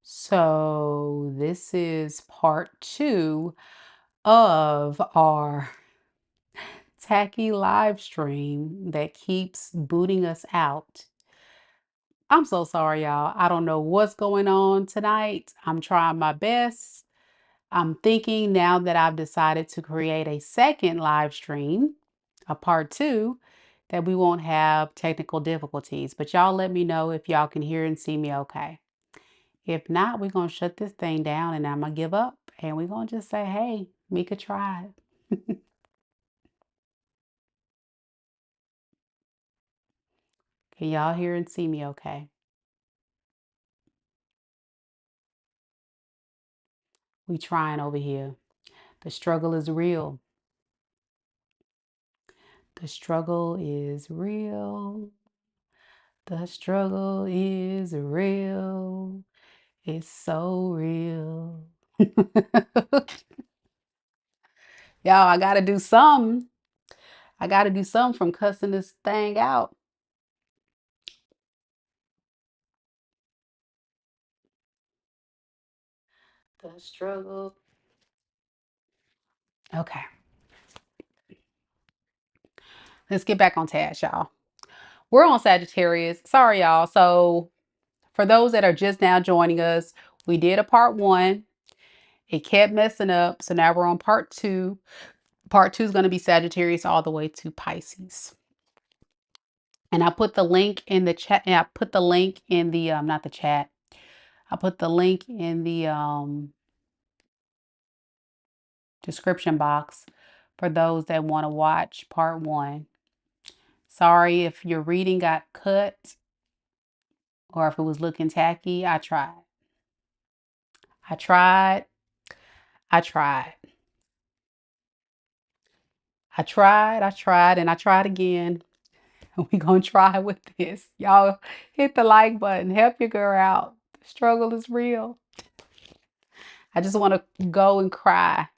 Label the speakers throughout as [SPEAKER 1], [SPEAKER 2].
[SPEAKER 1] So this is part 2 of our tacky live stream that keeps booting us out. I'm so sorry, y'all. I don't know what's going on tonight. I'm trying my best. I'm thinking now that I've decided to create a second live stream, a part 2, that we won't have technical difficulties. But y'all let me know if y'all can hear and see me okay. If not, we're going to shut this thing down and I'm going to give up and we're going to just say, hey, Mika tried. Can y'all hear and see me okay? We trying over here. The struggle is real. The struggle is real. The struggle is real. It's so real. Y'all, I got to do something. I got to do something from cussing this thing out. The struggle. Okay. Let's get back on task, y'all. We're on Sagittarius. Sorry, y'all. So for those that are just now joining us, we did a part 1. It kept messing up. So now we're on part 2. Part 2 is going to be Sagittarius all the way to Pisces. And I put the link in the chat. And I put the link in the, not the chat. I put the link in the description box for those that want to watch part 1. Sorry if your reading got cut or if it was looking tacky. I tried. I tried. I tried. I tried, and I tried again. We gonna try with this. Y'all hit the like button. Help your girl out. The struggle is real. I just want to go and cry.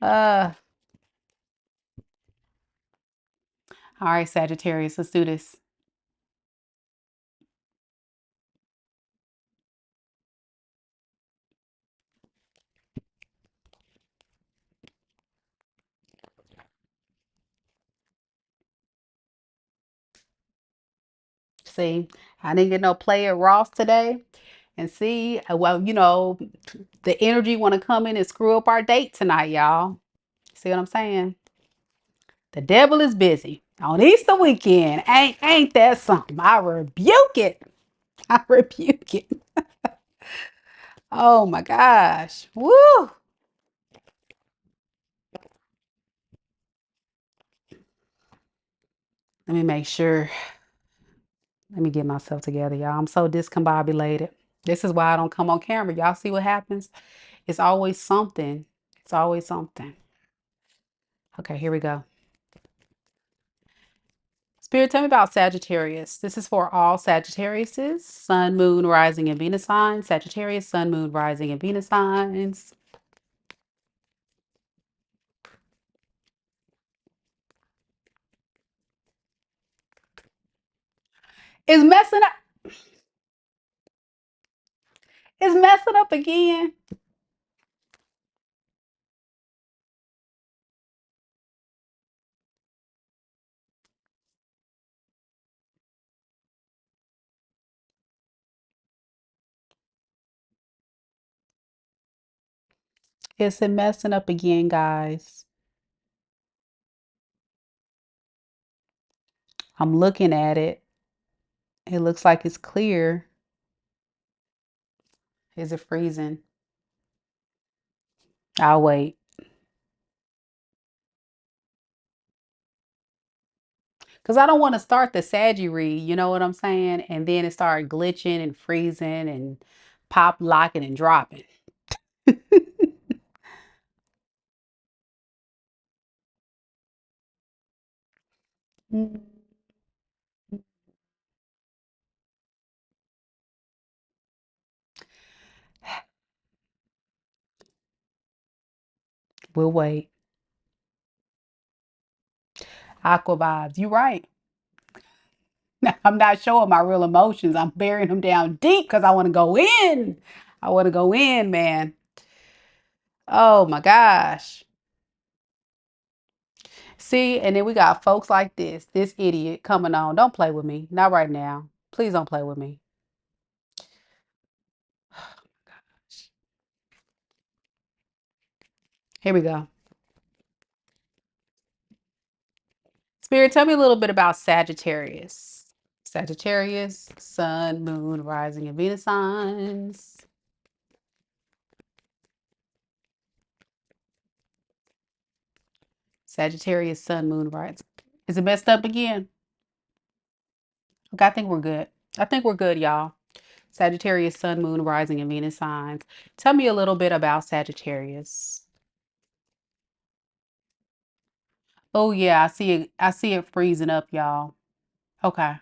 [SPEAKER 1] Uh, all right, Sagittarius, let's do this. See, I didn't get no play at Ross today. And see, well, the energy want to come in and screw up our date tonight, y'all. See what I'm saying? The devil is busy on Easter weekend. Ain't that something? I rebuke it. I rebuke it. Oh my gosh. Woo. Let me make sure. Let me get myself together, y'all. I'm so discombobulated. This is why I don't come on camera. Y'all see what happens? It's always something. It's always something. Okay, here we go. Spirit, tell me about Sagittarius. This is for all Sagittariuses. Sun, Moon, Rising, and Venus signs. Sagittarius, Sun, Moon, Rising, and Venus signs. It's messing up. It's messing up again. It's messing up again, guys. I'm looking at it. It looks like it's clear. Is it freezing? I'll wait. Because I don't want to start the Saggy read, you know what I'm saying? And then it started glitching and freezing and pop locking and dropping. We'll wait. Aqua vibes. You right. I'm not showing my real emotions. I'm burying them down deep because I want to go in. I want to go in, man. Oh my gosh. See, and then we got folks like this idiot coming on. Don't play with me. Not right now. Please don't play with me. Here we go. Spirit, tell me a little bit about Sagittarius. Sagittarius, Sun, Moon, Rising, and Venus signs. Sagittarius, Sun, Moon, Rising. Is it messed up again? Okay, I think we're good. I think we're good, y'all. Sagittarius, Sun, Moon, Rising, and Venus signs. Tell me a little bit about Sagittarius. Oh yeah, I see it. I see it freezing up, y'all. Okay.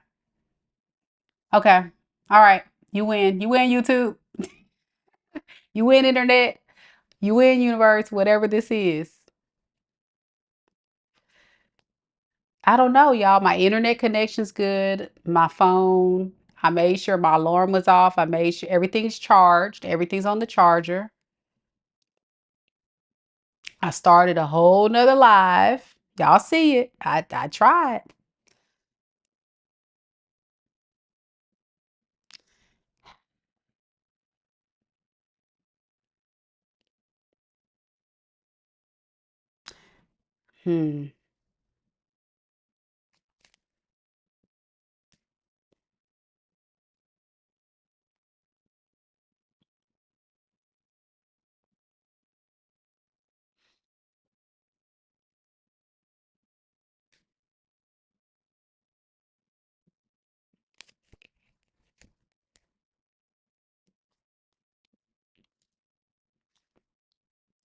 [SPEAKER 1] Okay. All right. You win. You win, YouTube. You win, internet. You win, universe, whatever this is. I don't know, y'all. My internet connection's good. My phone. I made sure my alarm was off. I made sure everything's charged. Everything's on the charger. I started a whole nother live. Y'all see it. I tried. Hmm.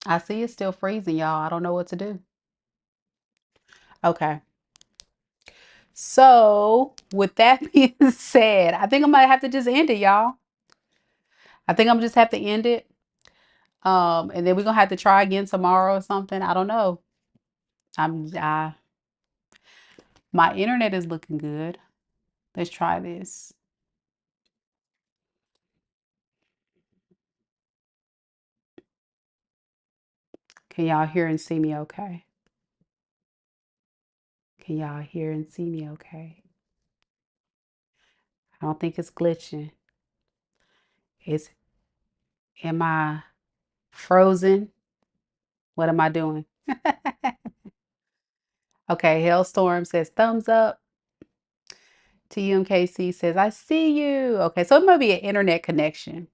[SPEAKER 1] I see it's still freezing, y'all. I don't know what to do. Okay. So, with that being said, I think I might have to just end it, y'all. I think I'm just have to end it. And then we're gonna have to try again tomorrow or something. I don't know. I my internet is looking good. Let's try this. Can y'all hear and see me okay? Can y'all hear and see me okay? I don't think it's glitching. It's am I frozen? What am I doing? Okay, Hailstorm says thumbs up. TMKC says I see you. Okay, so it might be an internet connection.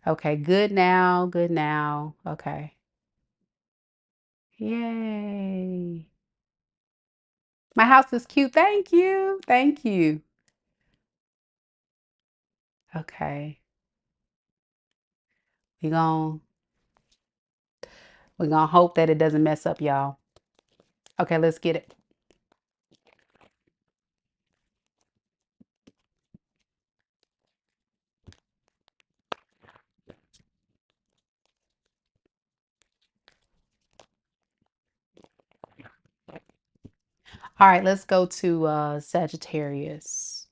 [SPEAKER 1] Okay, good now, good now. Okay. Yay. My house is cute. Thank you. Thank you. Okay. We gon' we gonna hope that it doesn't mess up, y'all. Okay, let's get it. All right, let's go to Sagittarius.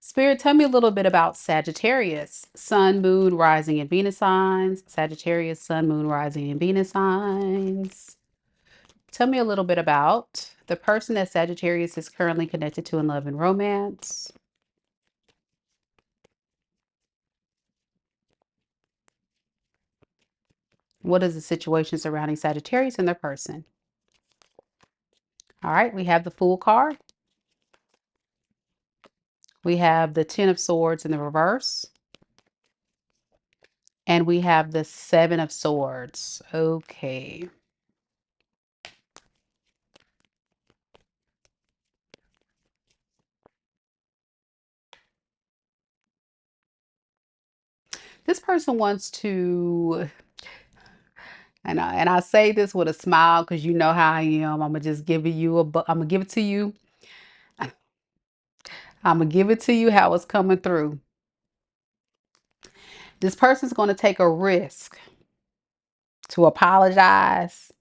[SPEAKER 1] Spirit, tell me a little bit about Sagittarius. Sun, Moon, Rising, and Venus signs. Sagittarius, Sun, Moon, Rising, and Venus signs. Tell me a little bit about the person that Sagittarius is currently connected to in love and romance. What is the situation surrounding Sagittarius and their person? All right, we have the Fool card. We have the Ten of Swords in the reverse. And we have the Seven of Swords. Okay. This person wants to, and I say this with a smile because you know how I am. I'm gonna just give you I'm gonna give it to you. I'm gonna give it to you how it's coming through. This person's gonna take a risk to apologize.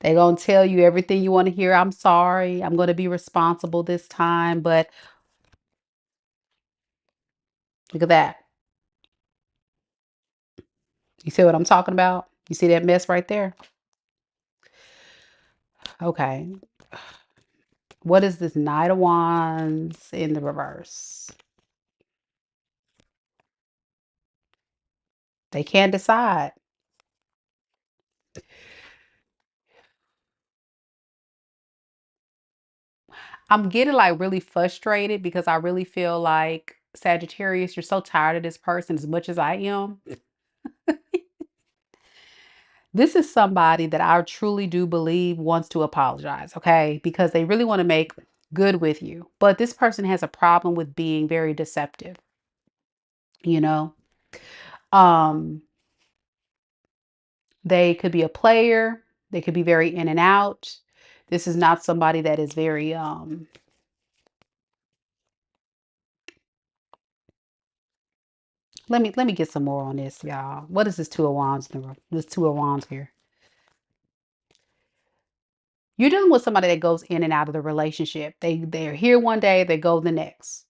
[SPEAKER 1] They're going to tell you everything you want to hear. I'm sorry. I'm going to be responsible this time. But look at that. You see what I'm talking about? You see that mess right there? Okay. What is this Knight of Wands in the reverse? They can't decide. I'm getting like really frustrated because I really feel like Sagittarius, you're so tired of this person as much as I am. This is somebody that I truly do believe wants to apologize, okay? Because they really want to make good with you. But this person has a problem with being very deceptive, you know? Um, they could be a player, they could be very in and out. This is not somebody that is very let me get some more on this, y'all. What is this two of wands number? This two of wands here. You're dealing with somebody that goes in and out of the relationship. They're here one day, they go the next.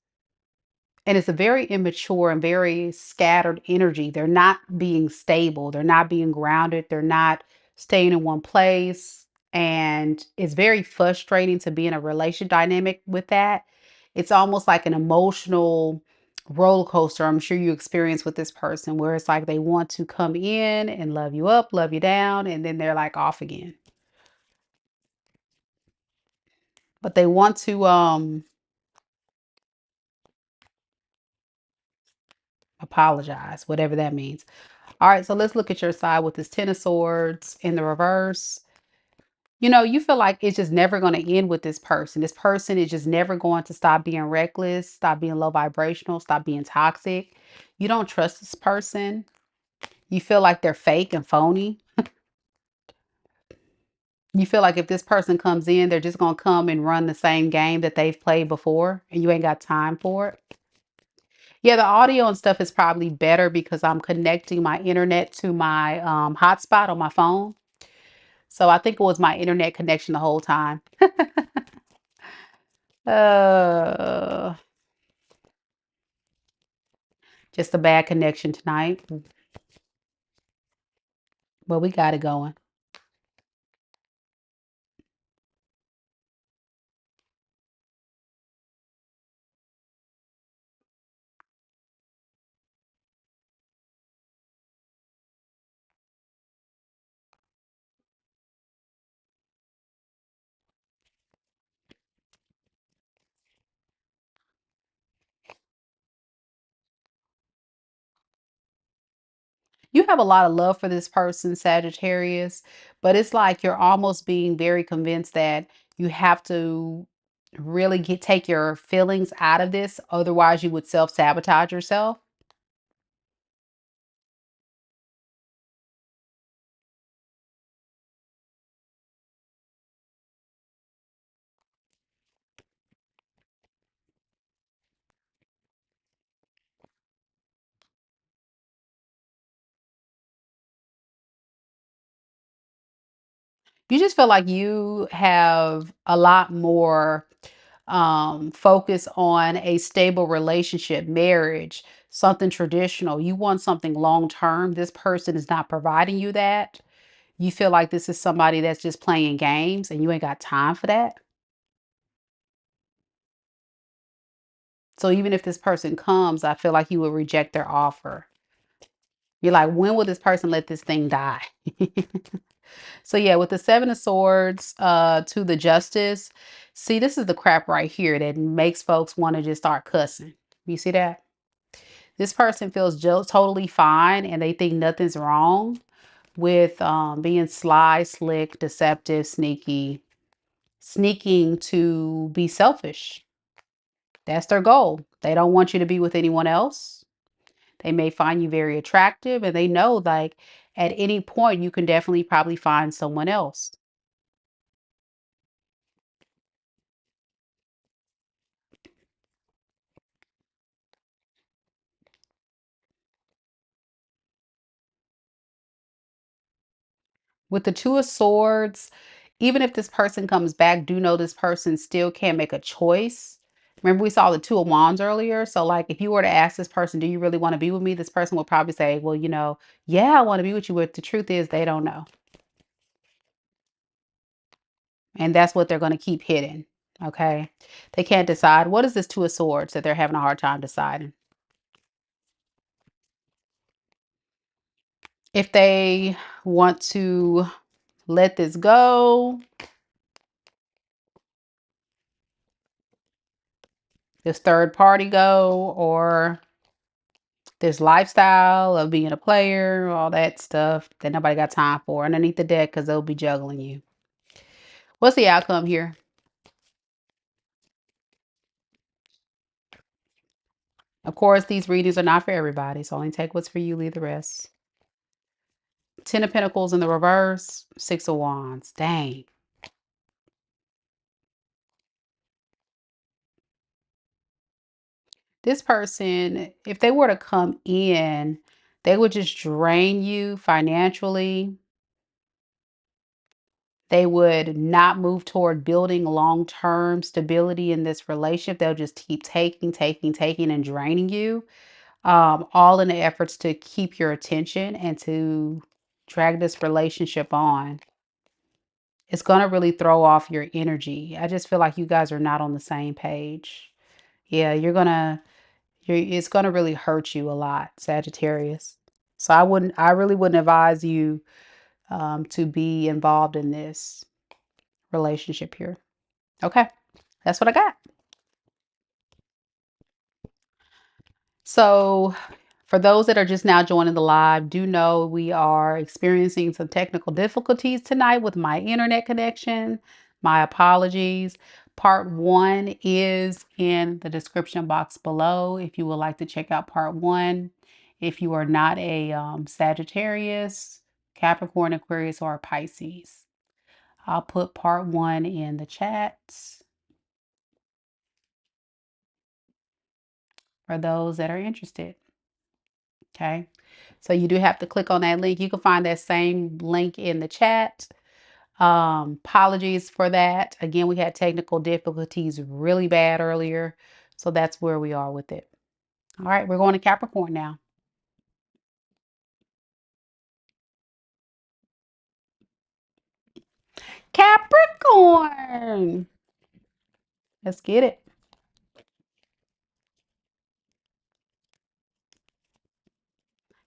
[SPEAKER 1] And it's a very immature and very scattered energy. They're not being stable. They're not being grounded. They're not staying in one place. And it's very frustrating to be in a relation dynamic with that. It's almost like an emotional roller coaster. I'm sure you experience with this person where it's like they want to come in and love you up, love you down, and then they're like off again. But they want to apologize, whatever that means. All right, so let's look at your side with this Ten of Swords in the reverse. You know, you feel like it's just never going to end with this person. This person is just never going to stop being reckless, stop being low vibrational, stop being toxic. You don't trust this person. You feel like they're fake and phony. You feel like if this person comes in, they're just going to come and run the same game that they've played before and you ain't got time for it. Yeah, the audio and stuff is probably better because I'm connecting my internet to my hotspot on my phone. So I think it was my internet connection the whole time. Uh, just a bad connection tonight, but we got it going. You have a lot of love for this person, Sagittarius, but it's like you're almost being very convinced that you have to really take your feelings out of this. Otherwise, you would self-sabotage yourself. You just feel like you have a lot more focus on a stable relationship, marriage, something traditional. You want something long term. This person is not providing you that. You feel like this is somebody that's just playing games and you ain't got time for that. So even if this person comes, I feel like you would reject their offer. You're like, when will this person let this thing die? So yeah, with the Seven of Swords to the Justice, see, this is the crap right here that makes folks want to just start cussing. You see that? This person feels just totally fine and they think nothing's wrong with being sly, slick, deceptive, sneaky, sneaking to be selfish. That's their goal. They don't want you to be with anyone else. They may find you very attractive and they know like at any point you can definitely probably find someone else. With the Two of Swords, even if this person comes back, do know this person still can't make a choice. Remember, we saw the Two of Wands earlier. So, like, if you were to ask this person, do you really want to be with me? This person will probably say, well, yeah, I want to be with you. But the truth is, they don't know. And that's what they're going to keep hitting. Okay. They can't decide. What is this Two of Swords that they're having a hard time deciding? If they want to let this go, this third party go, or this lifestyle of being a player, all that stuff that nobody got time for underneath the deck because they'll be juggling you. What's the outcome here? Of course, these readings are not for everybody, so only take what's for you, leave the rest. 10 of Pentacles in the reverse, 6 of Wands. Dang. This person, if they were to come in, they would just drain you financially. They would not move toward building long-term stability in this relationship. They'll just keep taking, and draining you, all in the efforts to keep your attention and to drag this relationship on. It's going to really throw off your energy. I just feel like you guys are not on the same page. Yeah, it's going to really hurt you a lot, Sagittarius. So I really wouldn't advise you to be involved in this relationship here. Okay, that's what I got. So for those that are just now joining the live, do know we are experiencing some technical difficulties tonight with my internet connection. My apologies. Part 1 is in the description box below if you would like to check out part 1. If you are not a Sagittarius, Capricorn, Aquarius, or Pisces, I'll put part 1 in the chat for those that are interested. Okay. So you do have to click on that link. You can find that same link in the chat. Apologies for that. Again, we had technical difficulties really bad earlier. So that's where we are with it. All right, we're going to Capricorn now. Capricorn. Let's get it.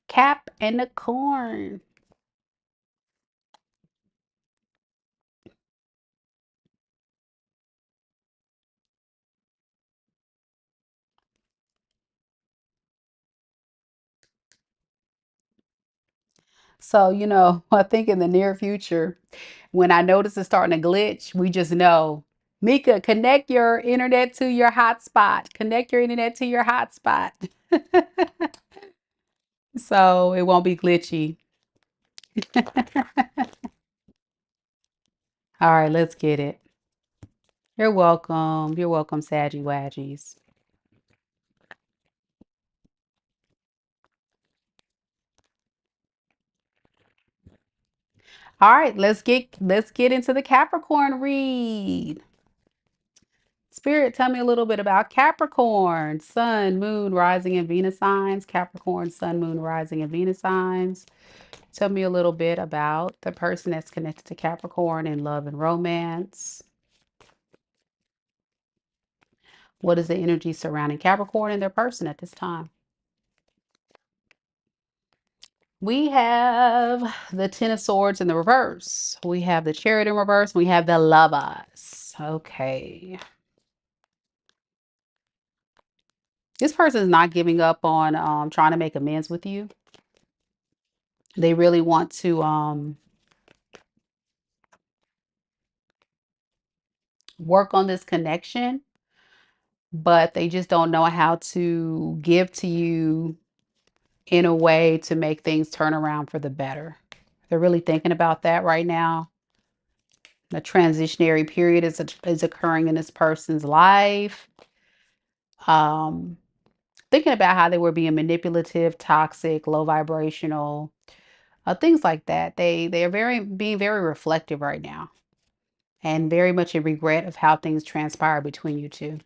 [SPEAKER 1] Cap and the corn. So, I think in the near future, when I notice it's starting to glitch, we just know, Mika, connect your internet to your hotspot. Connect your internet to your hotspot. So it won't be glitchy. All right, let's get it. You're welcome. You're welcome, Saggy Waggies. All right, let's get into the Capricorn read. Spirit, tell me a little bit about Capricorn, Sun, Moon, Rising, and Venus signs. Capricorn, Sun, Moon, Rising, and Venus signs. Tell me a little bit about the person that's connected to Capricorn in love and romance. What is the energy surrounding Capricorn and their person at this time? We have the Ten of Swords in the reverse. We have the Chariot in reverse. We have the Lovers. Okay. This person is not giving up on trying to make amends with you. They really want to work on this connection, but they just don't know how to give to you in a way to make things turn around for the better. They're really thinking about that right now. A transitionary period is occurring in this person's life. Thinking about how they were being manipulative, toxic, low vibrational, things like that. They are being very reflective right now. and very much a regret of how things transpired between you two.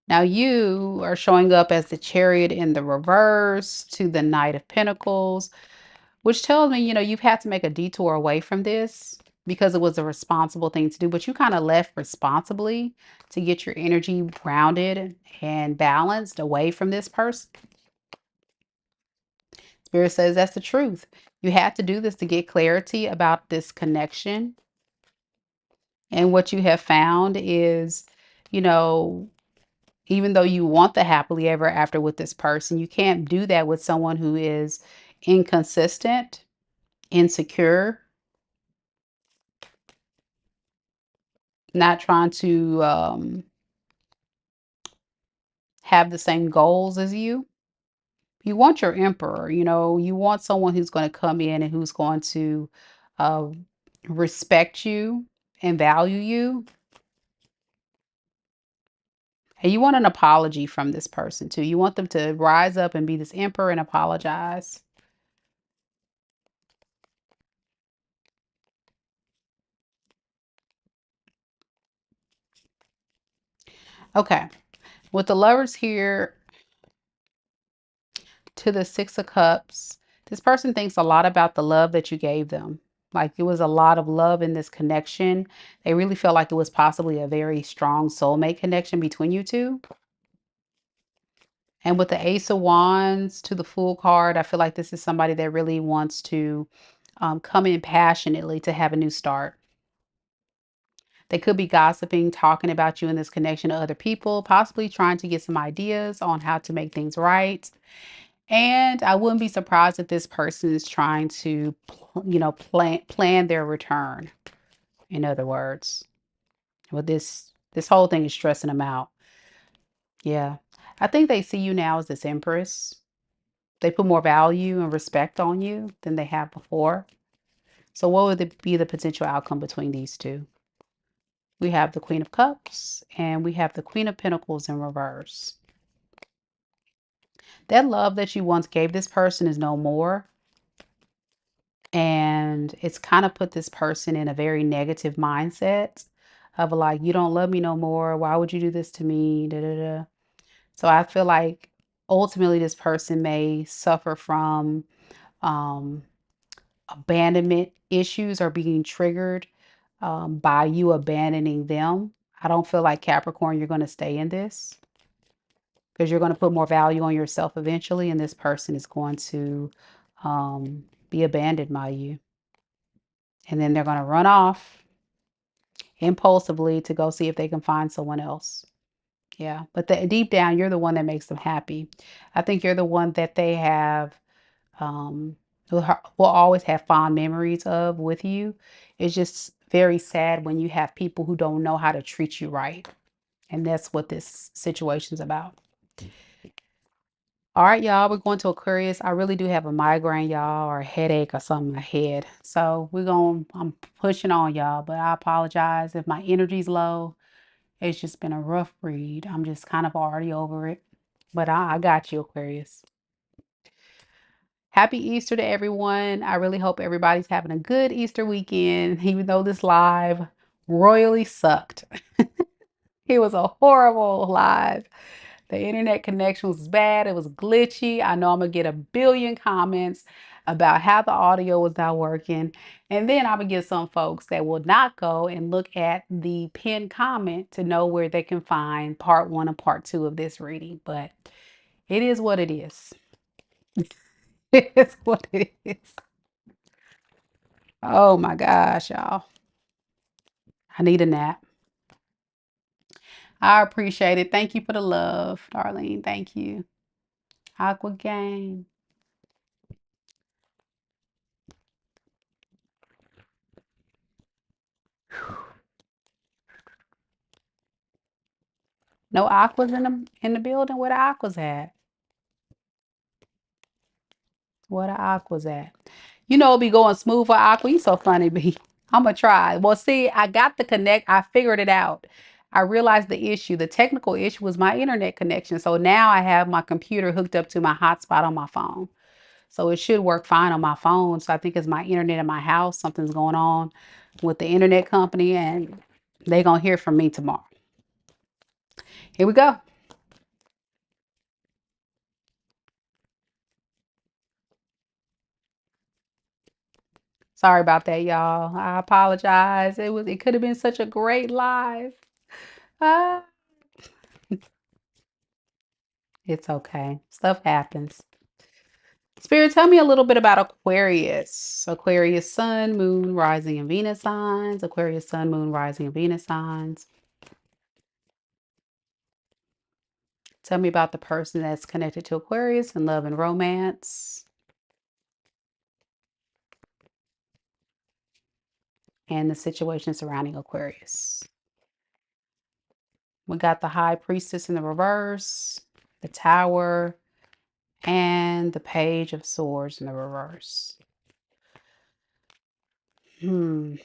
[SPEAKER 1] Now you are showing up as the Chariot in the reverse to the Knight of Pentacles, which tells me, you've had to make a detour away from this because it was a responsible thing to do, but you kind of left responsibly to get your energy grounded and balanced away from this person. Spirit says that's the truth. You had to do this to get clarity about this connection. And what you have found is, you know, even though you want the happily ever after with this person, you can't do that with someone who is inconsistent, insecure, not trying to have the same goals as you. You want your emperor, you want someone who's going to come in and who's going to uh, respect you and value you. And you want an apology from this person too. You want them to rise up and be this emperor and apologize. Okay. With the lovers here to the Six of Cups, this person thinks a lot about the love that you gave them. Like it was a lot of love in this connection. They really felt like it was possibly a very strong soulmate connection between you two. And with the Ace of Wands to the Fool card, I feel like this is somebody that really wants to come in passionately to have a new start. They could be gossiping, talking about you in this connection to other people, possibly trying to get some ideas on how to make things right. And I wouldn't be surprised if this person is trying to, plan their return. In other words, well, this whole thing is stressing them out. Yeah, I think they see you now as this empress. They put more value and respect on you than they have before. So, what would be the potential outcome between these two? We have the Queen of Cups and we have the Queen of Pentacles in reverse. That love that you once gave this person is no more. And it's kind of put this person in a very negative mindset of like, you don't love me no more. Why would you do this to me? Da, da, da. So I feel like ultimately this person may suffer from um, abandonment issues or being triggered by you abandoning them. I don't feel like Capricorn, you're going to stay in this because you're going to put more value on yourself eventually, and this person is going to be abandoned by you. And then they're going to run off impulsively to go see if they can find someone else. Yeah. But deep down, you're the one that makes them happy. I think you're the one that they have, um, will always have fond memories of with you. It's just very sad when you have people who don't know how to treat you right. And that's what this situation's about. All right, y'all, we're going to Aquarius. I really do have a migraine, y'all, or a headache or something in my head. So I'm pushing on y'all, but I apologize if my energy's low. It's just been a rough read. I'm just kind of already over it. But I got you, Aquarius. Happy Easter to everyone. I really hope everybody's having a good Easter weekend, even though this live royally sucked. It was a horrible live. The internet connection was bad. It was glitchy. I know I'm going to get a billion comments about how the audio was not working. And then I'm going to get some folks that will not go and look at the pinned comment to know where they can find part one and part two of this reading. But it is what it is. It is what it is. Oh my gosh, y'all. I need a nap. I appreciate it. Thank you for the love, Darlene. Thank you. Aqua Gang. No aquas in the building. Where the aquas at? Where the aquas at? It'll be going smooth for aqua. You so funny, B. I'm gonna try. Well, see, I got the connect. I figured it out. I realized the issue. The technical issue was my internet connection. So now I have my computer hooked up to my hotspot on my phone. So it should work fine on my phone. So I think it's my internet in my house. Something's going on with the internet company, and they gonna hear from me tomorrow. Here we go. Sorry about that, y'all. I apologize. It could have been such a great live. Ah, it's okay. Stuff happens. Spirit, tell me a little bit about Aquarius. Aquarius sun, moon, rising, and Venus signs. Aquarius sun, moon, rising, and Venus signs. Tell me about the person that's connected to Aquarius in love and romance, and the situation surrounding Aquarius. We got the High Priestess in the reverse, the Tower, and the Page of Swords in the reverse. Hmm.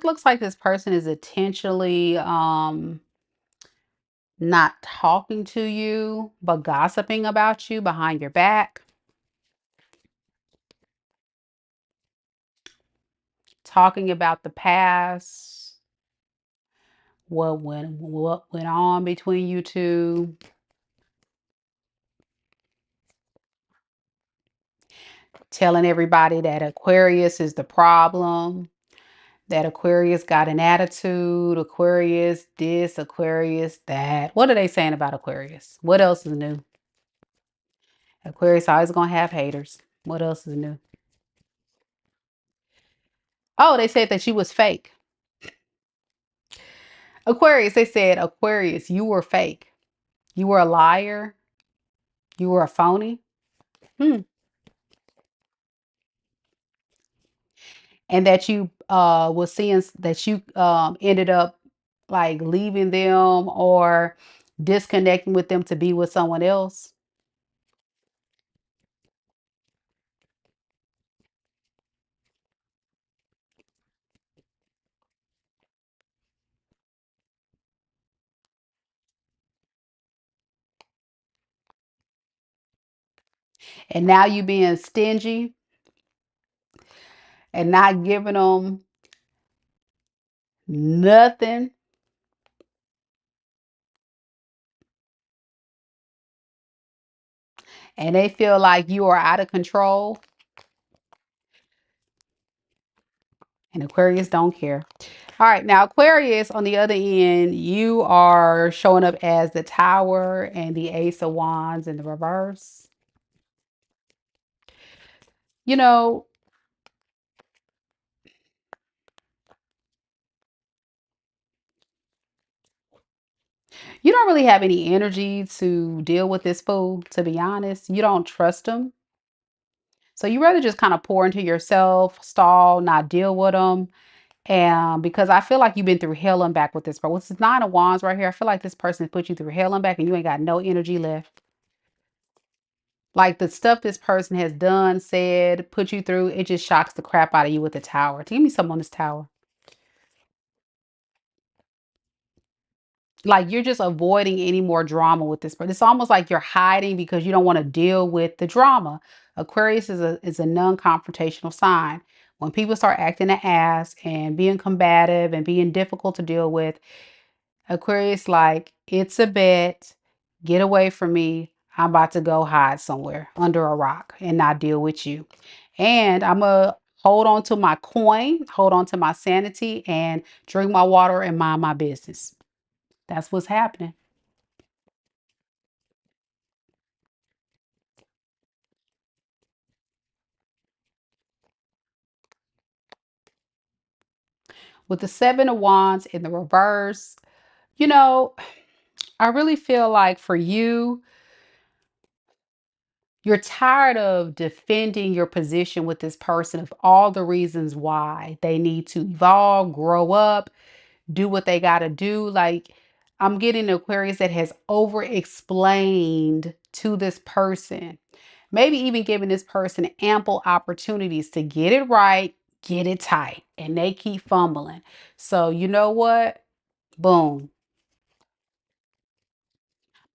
[SPEAKER 1] Looks like this person is intentionally not talking to you, but gossiping about you behind your back, talking about the past, what went on between you two, telling everybody that Aquarius is the problem, that Aquarius got an attitude, Aquarius this, Aquarius that. What are they saying about Aquarius? What else is new? Aquarius always gonna have haters. What else is new? Oh, they said that you was fake. Aquarius, they said, Aquarius, you were fake. You were a liar. You were a phony. Hmm. And that you was seeing that you ended up like leaving them or disconnecting with them to be with someone else. And now you being stingy and not giving them nothing. And they feel like you are out of control. And Aquarius don't care. All right, now Aquarius, on the other end, you are showing up as the Tower and the Ace of Wands in the reverse. You know, you don't really have any energy to deal with this fool, to be honest. You don't trust him. So you rather just kind of pour into yourself, stall, not deal with them. And because I feel like you've been through hell and back with this person. What's this Nine of Wands right here? I feel like this person put you through hell and back and you ain't got no energy left. Like the stuff this person has done, said, put you through, it just shocks the crap out of you with the Tower. Give me some on this Tower. Like you're just avoiding any more drama with this person. It's almost like you're hiding because you don't want to deal with the drama. Aquarius is a non-confrontational sign. When people start acting an ass and being combative and being difficult to deal with, Aquarius like, it's a bet. Get away from me. I'm about to go hide somewhere under a rock and not deal with you. And I'm going to hold on to my coin, hold on to my sanity, and drink my water and mind my business. That's what's happening. With the Seven of Wands in the reverse, you know, I really feel like for you, you're tired of defending your position with this person of all the reasons why they need to evolve, grow up, do what they got to do. Like, I'm getting an Aquarius that has over explained to this person, maybe even giving this person ample opportunities to get it right, get it tight, and they keep fumbling. So you know what? Boom.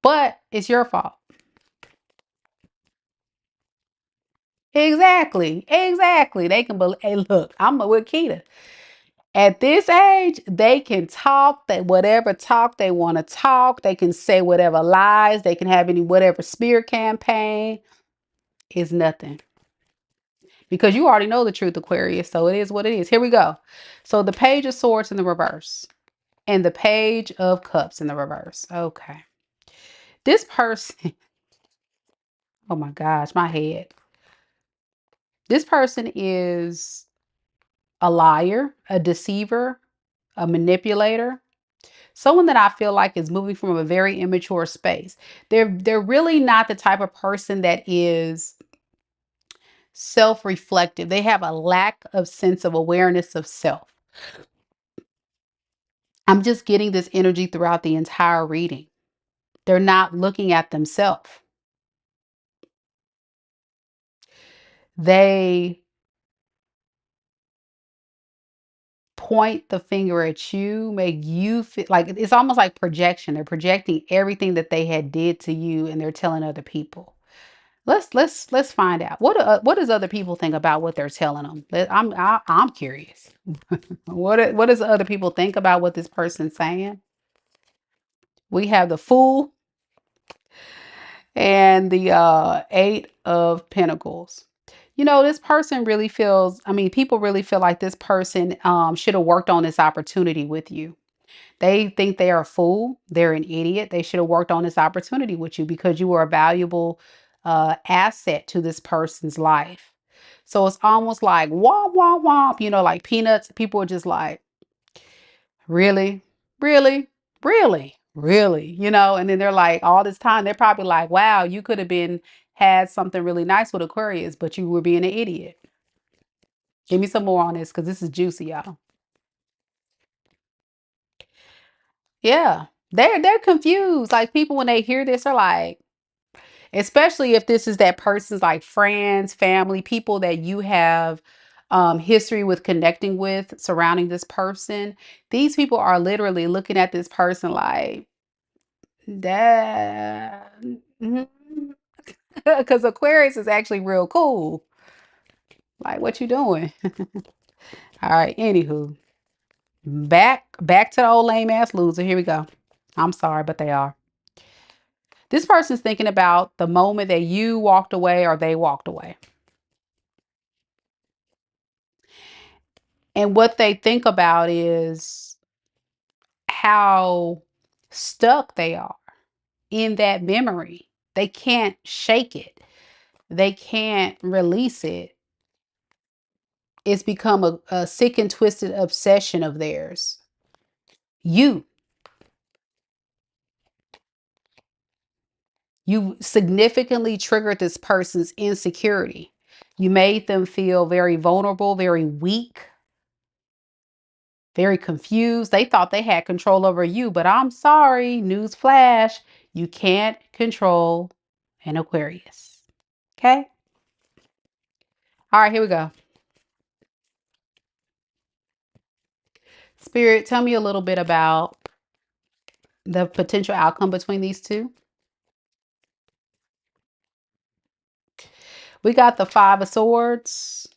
[SPEAKER 1] But it's your fault. Exactly. Exactly. They can believe. Hey, look, I'm with Keita. At this age, they can talk that whatever talk they want to talk. They can say whatever lies. They can have any whatever smear campaign. Is nothing because you already know the truth, Aquarius. So it is what it is. Here we go. So the Page of Swords in the reverse and the Page of Cups in the reverse. Okay. This person, oh my gosh, my head. This person is a liar, a deceiver, a manipulator, someone that I feel like is moving from a very immature space. They're really not the type of person that is self-reflective. They have a lack of sense of awareness of self. I'm just getting this energy throughout the entire reading. They're not looking at themselves. They point the finger at you, make you feel like it's almost like projection. They're projecting everything that they had did to you and they're telling other people. Let's find out. What does other people think about what they're telling them? I'm curious. What does other people think about what this person's saying? We have the Fool and the Eight of Pentacles. You know, this person really feels, I mean, people really feel like this person should have worked on this opportunity with you. They think they are a fool. They're an idiot. They should have worked on this opportunity with you because you were a valuable asset to this person's life. So it's almost like womp, womp, womp, you know, like peanuts. People are just like, really, really, really, really, you know, and then they're like, all this time, they're probably like, wow, you could have had something really nice with Aquarius, but you were being an idiot. Give me some more on this because this is juicy, y'all. Yeah. They're confused. Like people when they hear this are like, especially if this is that person's like friends, family, people that you have history with connecting with surrounding this person. These people are literally looking at this person like that. Because Aquarius is actually real cool. Like, what you doing? All right, anywho. Back to the old lame ass loser. Here we go. I'm sorry, but they are. This person's thinking about the moment that you walked away or they walked away. And what they think about is how stuck they are in that memory. They can't shake it. They can't release it. It's become a sick and twisted obsession of theirs. You You significantly triggered this person's insecurity. You made them feel very vulnerable, very weak, very confused. They thought they had control over you, but I'm sorry, news flash, you can't control an Aquarius. Okay? All right, here we go. Spirit, tell me a little bit about the potential outcome between these two. We got the Five of Swords.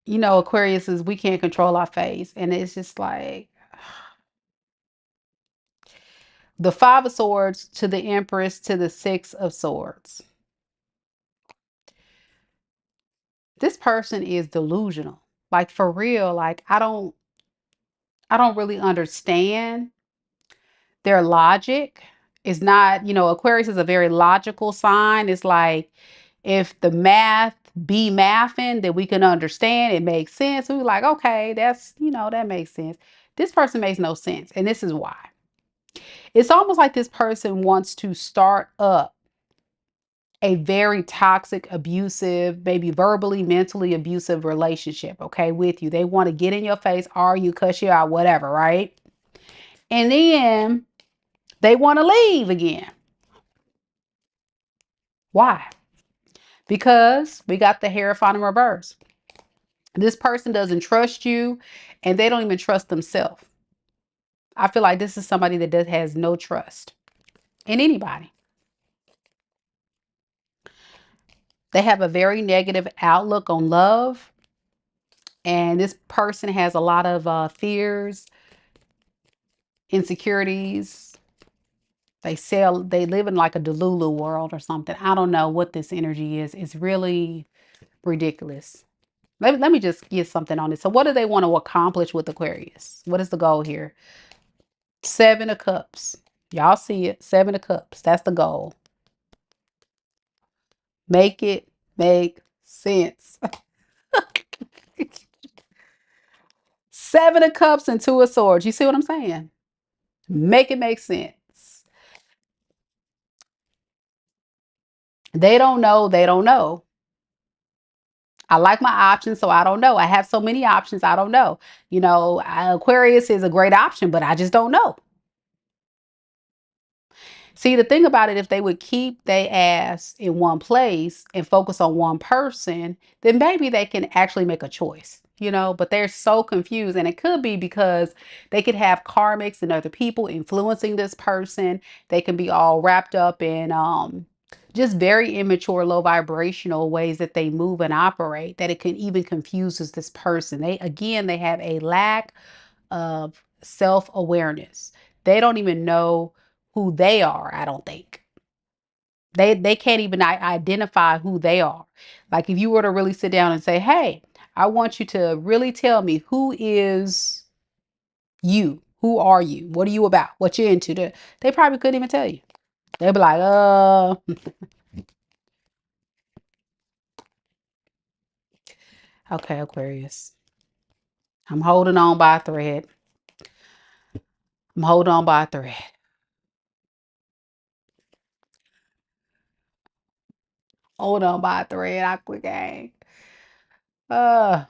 [SPEAKER 1] You know, Aquarius is we can't control our face. And it's just like the Five of Swords to the Empress to the Six of Swords. This person is delusional. Like for real, like I don't really understand their logic. It's not, you know, Aquarius is a very logical sign. It's like if the math be mathing, then we can understand. It makes sense. We're like, okay, that's, you know, that makes sense. This person makes no sense. And this is why. It's almost like this person wants to start up a very toxic, abusive, maybe verbally, mentally abusive relationship, okay, with you. They want to get in your face, argue, cuss you out, whatever, right? And then they want to leave again. Why? because we got the Hierophant in reverse. This person doesn't trust you and they don't even trust themselves. I feel like this is somebody that has no trust in anybody. They have a very negative outlook on love. And this person has a lot of fears, insecurities. They live in like a Delulu world or something. I don't know what this energy is. It's really ridiculous. Let me just get something on it. So what do they want to accomplish with Aquarius? What is the goal here? Seven of Cups. Y'all see it. Seven of Cups. That's the goal. Make it make sense. Seven of Cups and Two of Swords. You see what I'm saying? Make it make sense. They don't know. They don't know. I like my options, so I don't know. I have so many options. I don't know. Aquarius is a great option, but I just don't know. See, the thing about it, if they would keep their ass in one place and focus on one person, then maybe they can actually make a choice, but they're so confused. And it could be because they could have karmics and other people influencing this person. They can be all wrapped up in just very immature, low vibrational ways that they move and operate, that it can even confuses this person. They have a lack of self-awareness. They don't even know who they are, I don't think. They can't even identify who they are. Like if you were to really sit down and say, "Hey, I want you to really tell me who is you? Who are you? What are you about? What you into?" They probably couldn't even tell you. They'd be like, okay, Aquarius. I'm holding on by a thread. I'm holding on by a thread. Hold on by a thread, Aqua Gang. Uh,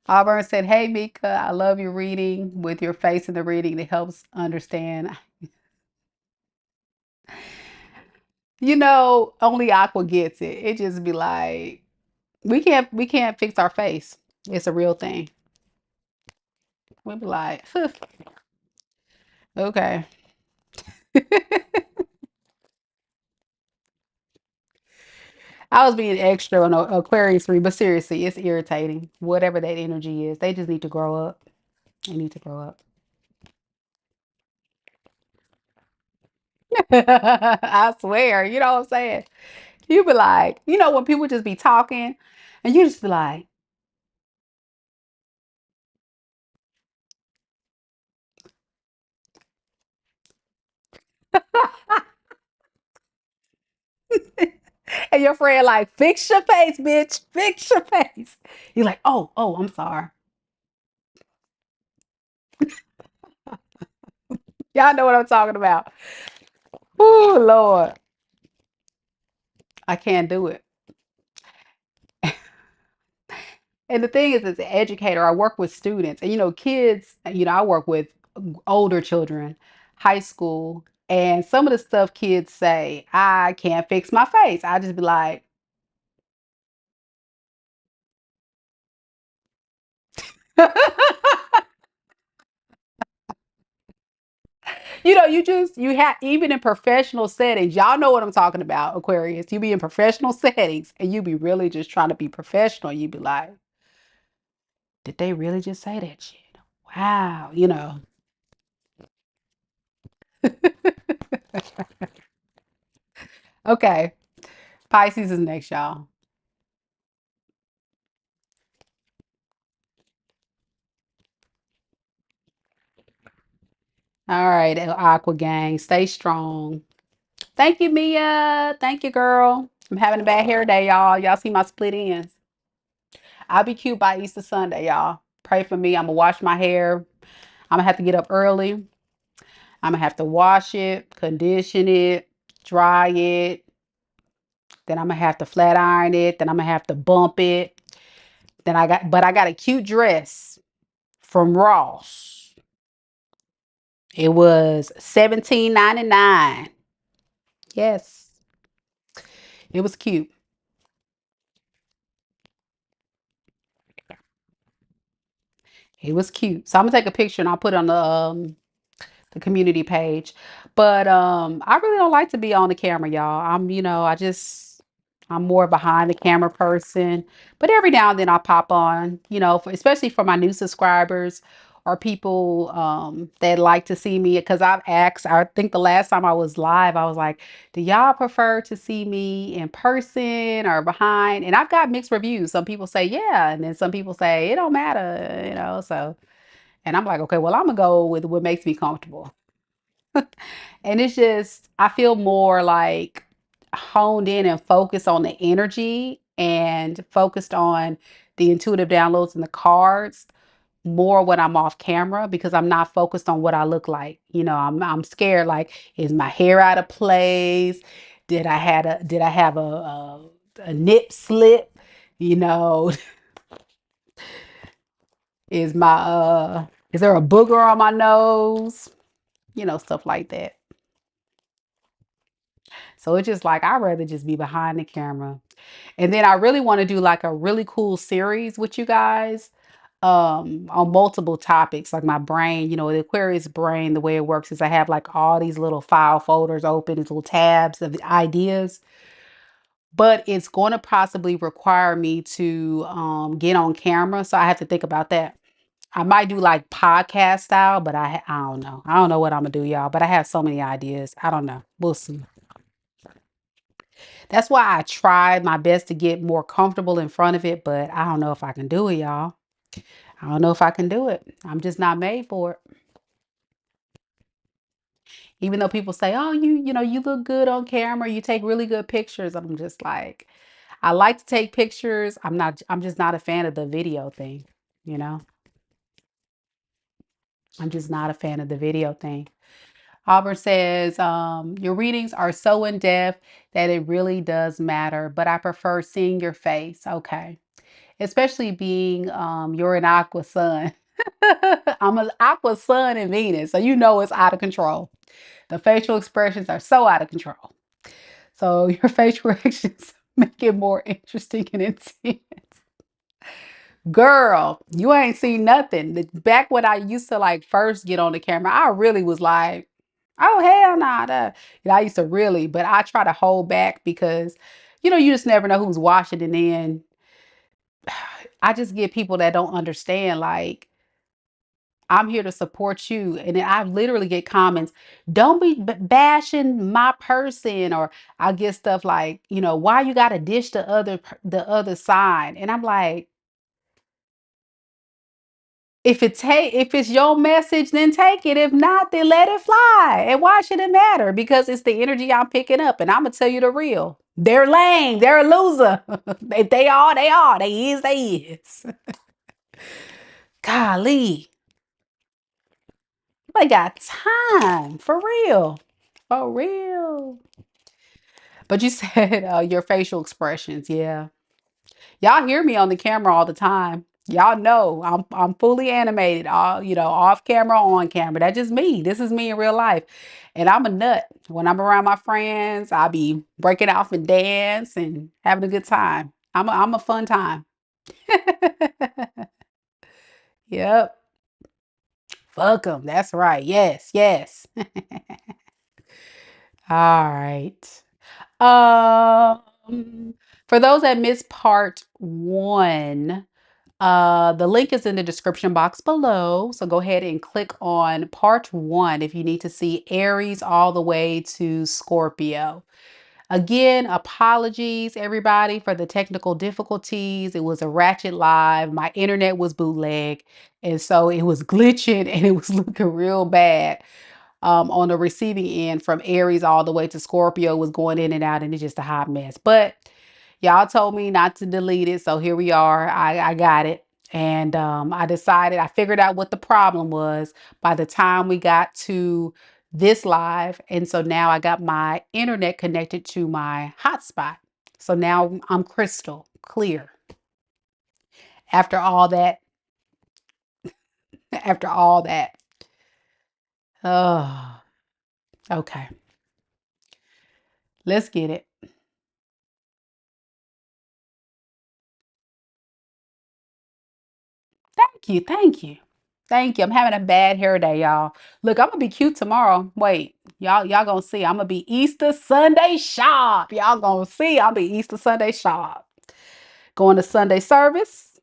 [SPEAKER 1] Auburn said, "Hey, Mika, I love your reading. With your face in the reading, it helps understand." Only Aqua gets it. It just be like, we can't fix our face. It's a real thing. We be like, okay. I was being extra on Aquarius 3, but seriously, it's irritating. Whatever that energy is, they just need to grow up. They need to grow up. I swear, you know what I'm saying? You be like, when people just be talking and you just be like, and your friend like, fix your face, bitch, fix your face. You're like, oh, I'm sorry. Y'all know what I'm talking about. Oh, Lord. I can't do it. And the thing is, as an educator, I work with students and, kids, I work with older children, high school, and some of the stuff kids say, I can't fix my face. I just be like, you have, even in professional settings, y'all know what I'm talking about, Aquarius. You be in professional settings and you be really just trying to be professional. You be like, did they really just say that shit? Wow. Okay. Pisces is next, y'all. All right, Aqua Gang, stay strong. Thank you, Mia. Thank you, girl. I'm having a bad hair day, y'all. Y'all see my split ends. I'll be cute by Easter Sunday, y'all. Pray for me. I'm gonna wash my hair. I'm gonna have to get up early. I'm gonna have to wash it, condition it, dry it. Then I'm gonna have to flat iron it. Then I'm gonna have to bump it. But I got a cute dress from Ross. It was 17.99. Yes, it was cute. It was cute. So I'm gonna take a picture and I'll put it on the community page. But I really don't like to be on the camera, y'all. I'm more behind the camera person. But every now and then I'll pop on, especially for my new subscribers or people that like to see me, because I've asked, I think the last time I was live, I was like, do y'all prefer to see me in person or behind? And I've got mixed reviews. Some people say yeah, and then some people say it don't matter, so. And I'm like, okay, well, I'm gonna go with what makes me comfortable. And it's just, I feel more like honed in and focused on the energy and focused on the intuitive downloads and the cards more when I'm off camera, because I'm not focused on what I look like. I'm scared, like, is my hair out of place? Did I have a nip slip? You know, is there a booger on my nose? Stuff like that. So it's just like I'd rather just be behind the camera. And then I really want to do like a really cool series with you guys on multiple topics, like my brain, the Aquarius brain. The way it works is I have like all these little file folders open, these little tabs of ideas, but it's going to possibly require me to get on camera, so I have to think about that. I might do like podcast style, but I don't know. I don't know what I'm gonna do, y'all, but I have so many ideas. I don't know, we'll see. That's why I tried my best to get more comfortable in front of it, but I don't know if I can do it, y'all. I don't know if I can do it. I'm just not made for it. Even though people say, "Oh, you look good on camera. You take really good pictures." I'm just like, I like to take pictures. I'm just not a fan of the video thing, you know? I'm just not a fan of the video thing. Albert says, your readings are so in depth that it really does matter, but I prefer seeing your face. Okay. Especially being you're an aqua sun. I'm an aqua sun in Venus, so it's out of control. The facial expressions are so out of control. So your facial reactions make it more interesting and intense. Girl, you ain't seen nothing. Back when I used to like first get on the camera, I really was like, oh hell nah. I used to really, but I try to hold back because you just never know who's watching. And then I just get people that don't understand, like, I'm here to support you. And then I literally get comments, don't be bashing my person. Or I get stuff like, why you got to dish the other side. And I'm like, if it's your message, then take it. If not, then let it fly. And why should it matter? Because it's the energy I'm picking up. And I'm gonna tell you the real. They're lame. They're a loser. They are. They are. They is. They is. Golly, I got time for real. For real. But you said your facial expressions. Yeah. Y'all hear me on the camera all the time. Y'all know I'm fully animated, all off camera, on camera. That's just me. This is me in real life. And I'm a nut. When I'm around my friends, I'll be breaking off and dance and having a good time. I'm a fun time. Yep. Fuck them. That's right. Yes, yes. All right. Um, for those that missed part one, the link is in the description box below. So go ahead and click on part one if you need to see Aries all the way to Scorpio. Again, apologies everybody for the technical difficulties. It was a ratchet live. My internet was bootleg, and so it was glitching and it was looking real bad on the receiving end. From Aries all the way to Scorpio was going in and out, and it's just a hot mess. But y'all told me not to delete it, so here we are. I got it. And I figured out what the problem was by the time we got to this live. And so now I got my internet connected to my hotspot. So now I'm crystal clear after all that. After all that. Oh, okay. Let's get it. Thank you. Thank you. Thank you. I'm having a bad hair day, y'all. Look, I'm gonna be cute tomorrow. Wait, y'all gonna see. I'm gonna be Easter Sunday sharp. Y'all gonna see. I'll be Easter Sunday sharp. Going to Sunday service.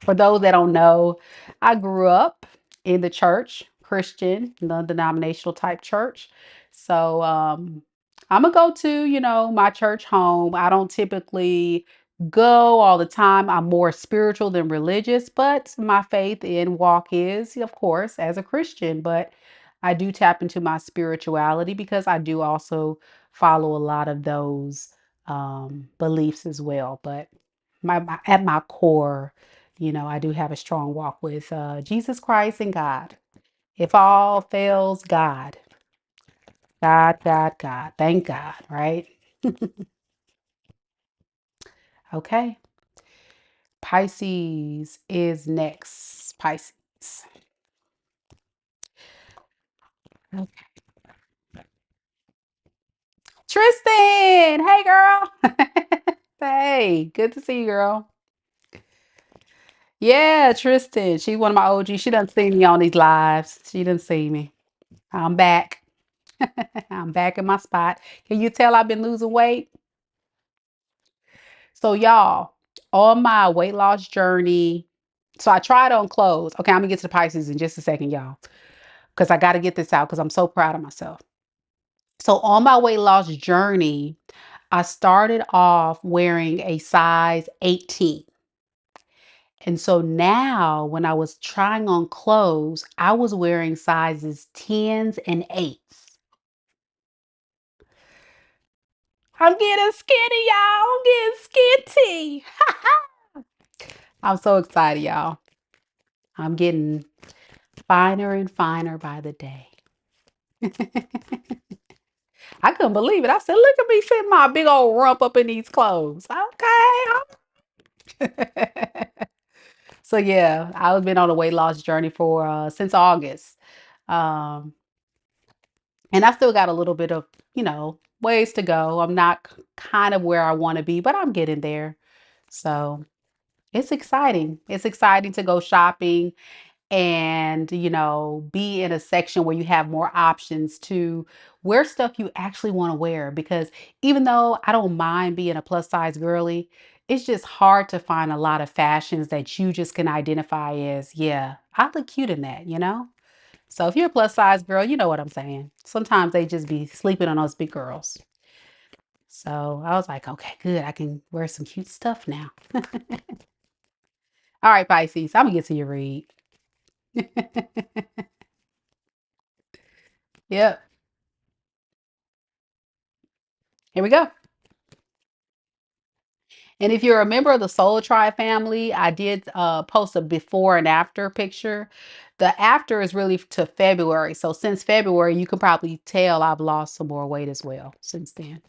[SPEAKER 1] For those that don't know, I grew up in the church, Christian, non-denominational type church. So I'm gonna go to, my church home. I don't typically go all the time. I'm more spiritual than religious, but my faith and walk is, of course, as a Christian. But I do tap into my spirituality because I do also follow a lot of those beliefs as well. But at my core, I do have a strong walk with Jesus Christ and God. If all fails, God, God, God, God. Thank God, right? Okay. Pisces is next. Pisces. Okay. Tristan, hey girl. Hey, good to see you, girl. Yeah, Tristan. She's one of my OGs. She doesn't see me on these lives. She doesn't see me. I'm back. I'm back in my spot. Can you tell I've been losing weight? So y'all, on my weight loss journey, so I tried on clothes. Okay, I'm gonna get to the Pisces in just a second, y'all, because I got to get this out because I'm so proud of myself. So on my weight loss journey, I started off wearing a size 18. And so now when I was trying on clothes, I was wearing sizes 10s and 8s. I'm getting skinny, y'all. I'm getting skinty. I'm so excited, y'all. I'm getting finer and finer by the day. I couldn't believe it. I said, look at me fitting my big old rump up in these clothes. Okay. So yeah, I've been on a weight loss journey for since August. Um, and I still got a little bit of, ways to go. I'm not kind of where I want to be, but I'm getting there. So it's exciting. It's exciting to go shopping and be in a section where you have more options to wear stuff you actually want to wear, because even though I don't mind being a plus size girly, it's just hard to find a lot of fashions that you just can identify as, yeah, I look cute in that. So if you're a plus size girl, you know what I'm saying. Sometimes they just be sleeping on those big girls. So I was like, okay, good, I can wear some cute stuff now. All right, Pisces, I'm gonna get to your read. Yep. Here we go. And if you're a member of the Soul Tribe family, I did post a before and after picture. The after is really to February. So since February, you can probably tell I've lost some more weight as well since then.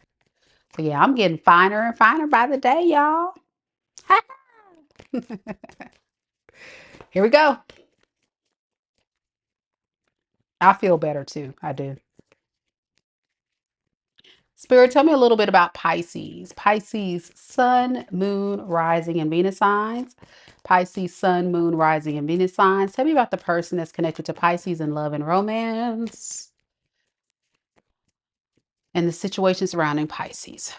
[SPEAKER 1] So yeah, I'm getting finer and finer by the day, y'all. Here we go. I feel better too. I do. Spirit, tell me a little bit about Pisces. Pisces, Sun, Moon, Rising, and Venus signs. Pisces, Sun, Moon, Rising, and Venus signs. Tell me about the person that's connected to Pisces in love and romance and the situation surrounding Pisces.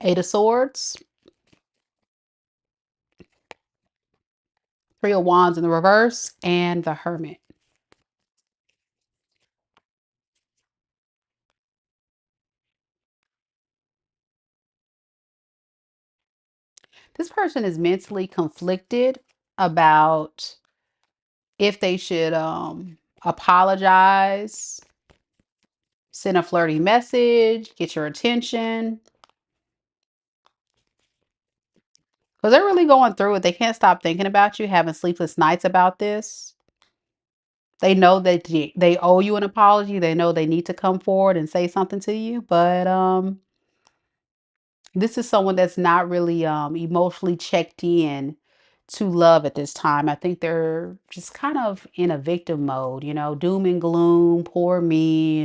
[SPEAKER 1] Eight of Swords, Three of Wands in the reverse, and the Hermit. This person is mentally conflicted about if they should apologize, send a flirty message, get your attention. Because they're really going through it. They can't stop thinking about you, having sleepless nights about this. They know that they owe you an apology. They know they need to come forward and say something to you. But this is someone that's not really emotionally checked in to love at this time. I think they're just kind of in a victim mode, doom and. Poor me.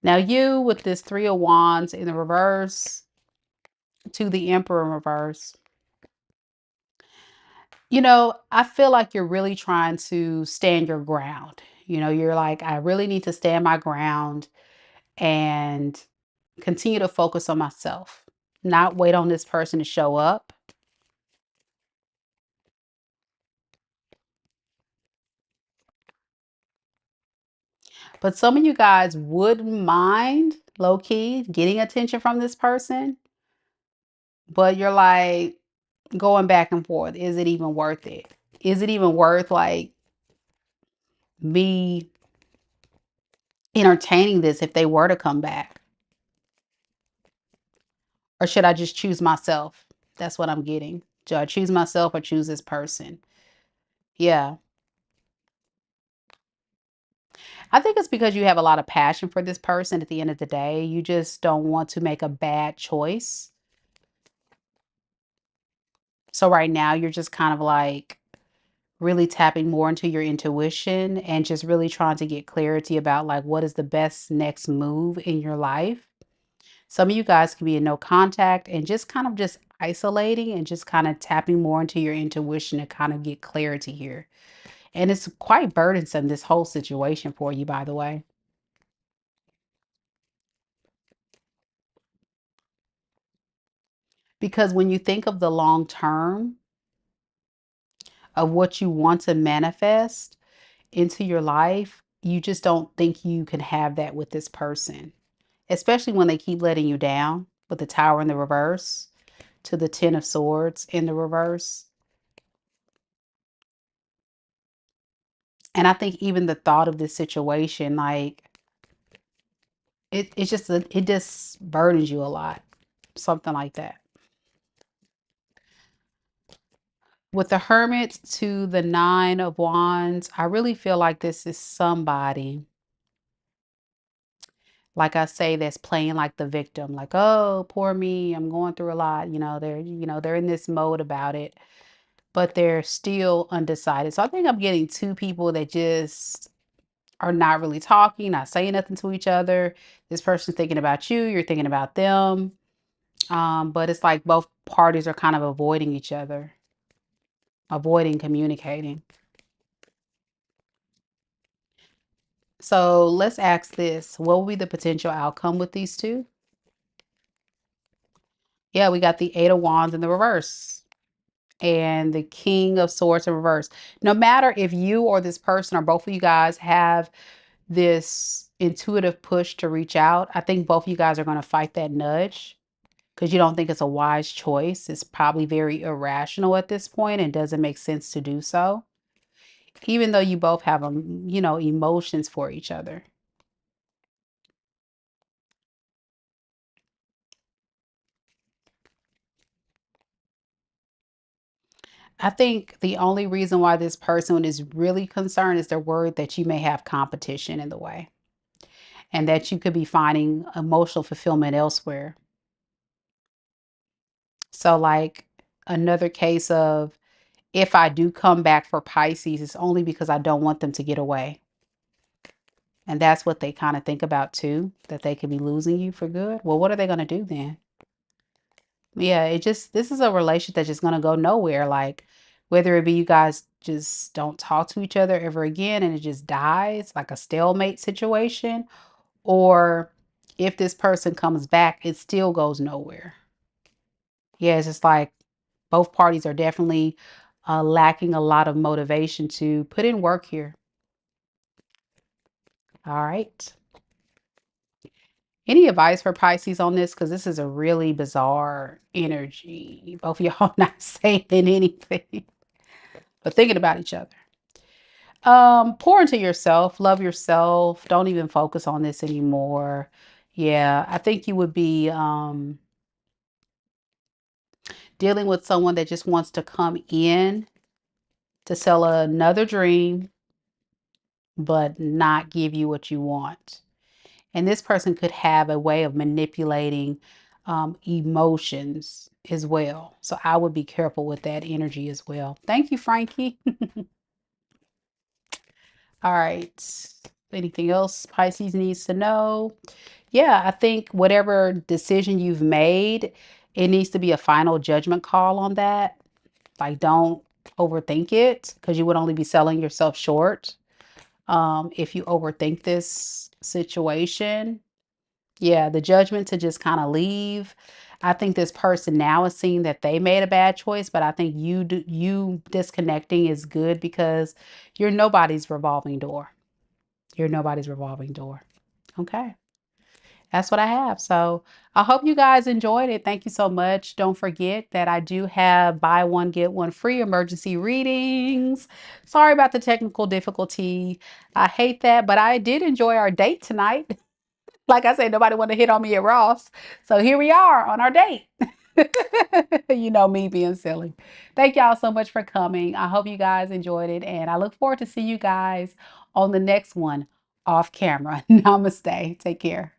[SPEAKER 1] Now you with this Three of Wands in the reverse, to the Emperor in reverse. I feel like you're really trying to stand your ground. You're like, I really need to stand my ground and continue to focus on myself, not wait on this person to show up. But some of you guys wouldn't mind low key getting attention from this person, but you're like going back and forth. Is it even worth it? Is it even worth like me entertaining this if they were to come back? Or should I just choose myself? That's what I'm getting. Do I choose myself or choose this person? Yeah. I think it's because you have a lot of passion for this person at the end of the day. You just don't want to make a bad choice. So right now you're just kind of like really tapping more into your intuition and just really trying to get clarity about like what is the best next move in your life. Some of you guys can be in no contact and just kind of just isolating and just kind of tapping more into your intuition to kind of get clarity here. And it's quite burdensome, this whole situation for you, by the way. Because when you think of the long term of what you want to manifest into your life, you just don't think you can have that with this person, especially when they keep letting you down with the Tower in the reverse to the Ten of Swords in the reverse. And I think even the thought of this situation, like it just burdens you a lot, something like that. With the Hermit to the Nine of Wands, I really feel like this is somebody, like I say, that's playing like the victim, like, oh, poor me, I'm going through a lot. They're in this mode about it, but they're still undecided. So I think I'm getting two people that just are not really talking, not saying nothing to each other. This person's thinking about you, you're thinking about them. But it's like both parties are kind of avoiding each other, avoiding communicating. So let's ask this. What will be the potential outcome with these two? Yeah, we got the Eight of Wands in the reverse and the King of Swords in reverse. No matter if you or this person or both of you guys have this intuitive push to reach out, I think both of you guys are going to fight that nudge because you don't think it's a wise choice. It's probably very irrational at this point and doesn't make sense to do so, even though you both have, emotions for each other. I think the only reason why this person is really concerned is they're worried that you may have competition in the way and that you could be finding emotional fulfillment elsewhere. So, like another case of if I do come back for Pisces, it's only because I don't want them to get away. And that's what they kind of think about too, that they could be losing you for good. Well, what are they going to do then? Yeah, this is a relationship that's just going to go nowhere. Like, whether it be you guys just don't talk to each other ever again and it just dies, like a stalemate situation, or if this person comes back, it still goes nowhere. Yeah, it's just like both parties are definitely lacking a lot of motivation to put in work here. All right. Any advice for Pisces on this? Because this is a really bizarre energy. Both of y'all not saying anything, but thinking about each other. Pour into yourself, love yourself. Don't even focus on this anymore. Yeah, I think you would be dealing with someone that just wants to come in to sell another dream, but not give you what you want. And this person could have a way of manipulating emotions as well. So I would be careful with that energy as well. Thank you, Frankie. All right. Anything else Pisces needs to know? Yeah, I think whatever decision you've made It needs to be a final judgment call on that. Like, don't overthink it because you would only be selling yourself short if you overthink this situation. Yeah, the judgment to just kind of leave. I think this person now is seeing that they made a bad choice, but I think you disconnecting is good because you're nobody's revolving door. You're nobody's revolving door. Okay. That's what I have. So I hope you guys enjoyed it. Thank you so much. Don't forget that I do have buy one, get one free emergency readings. Sorry about the technical difficulty. I hate that, but I did enjoy our date tonight. Like I said, nobody wanted to hit on me at Ross. So here we are on our date. You know me being silly. Thank y'all so much for coming. I hope you guys enjoyed it. And I look forward to see you guys on the next one off camera. Namaste. Take care.